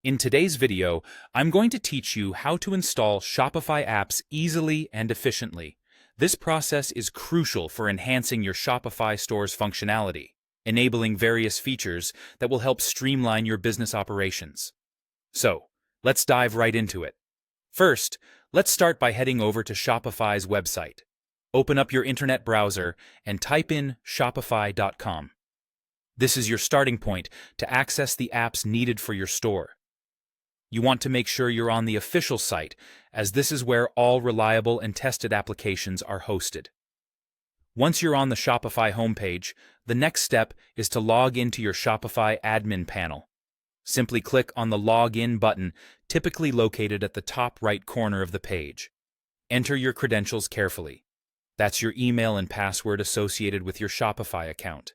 In today's video, I'm going to teach you how to install Shopify apps easily and efficiently. This process is crucial for enhancing your Shopify store's functionality, enabling various features that will help streamline your business operations. So, let's dive right into it. First, let's start by heading over to Shopify's website. Open up your internet browser and type in shopify.com. This is your starting point to access the apps needed for your store. You want to make sure you're on the official site, as this is where all reliable and tested applications are hosted. Once you're on the Shopify homepage, the next step is to log into your Shopify admin panel. Simply click on the Login button, typically located at the top right corner of the page. Enter your credentials carefully. That's your email and password associated with your Shopify account.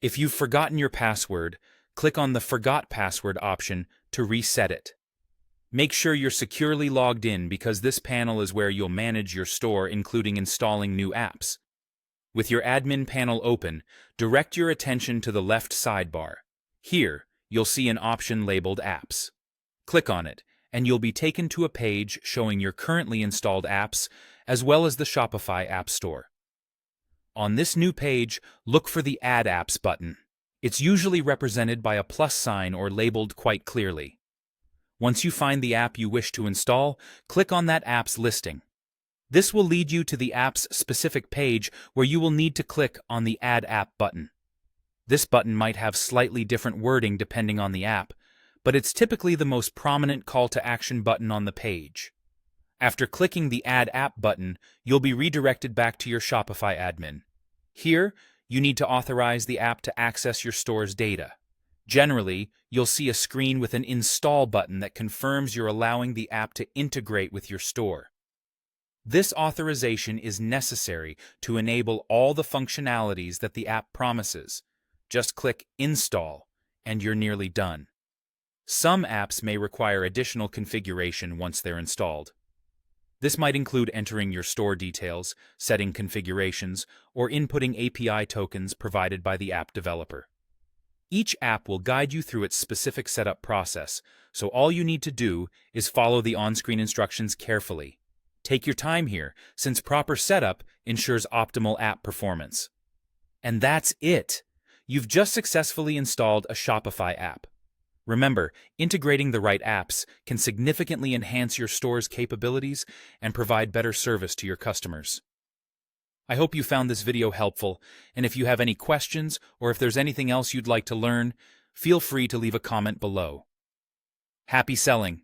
If you've forgotten your password, click on the Forgot Password option to reset it. Make sure you're securely logged in because this panel is where you'll manage your store, including installing new apps. With your admin panel open, direct your attention to the left sidebar. Here, you'll see an option labeled Apps. Click on it, and you'll be taken to a page showing your currently installed apps, as well as the Shopify App Store. On this new page, look for the Add Apps button. It's usually represented by a plus sign or labeled quite clearly. Once you find the app you wish to install, click on that app's listing. This will lead you to the app's specific page where you will need to click on the Add App button. This button might have slightly different wording depending on the app, but it's typically the most prominent call to action button on the page. After clicking the Add App button, you'll be redirected back to your Shopify admin. Here, you need to authorize the app to access your store's data. Generally, you'll see a screen with an Install button that confirms you're allowing the app to integrate with your store. This authorization is necessary to enable all the functionalities that the app promises. Just click Install, and you're nearly done. Some apps may require additional configuration once they're installed. This might include entering your store details, setting configurations, or inputting API tokens provided by the app developer. Each app will guide you through its specific setup process, so all you need to do is follow the on-screen instructions carefully. Take your time here, since proper setup ensures optimal app performance. And that's it! You've just successfully installed a Shopify app. Remember, integrating the right apps can significantly enhance your store's capabilities and provide better service to your customers. I hope you found this video helpful, and if you have any questions or if there's anything else you'd like to learn, feel free to leave a comment below. Happy selling!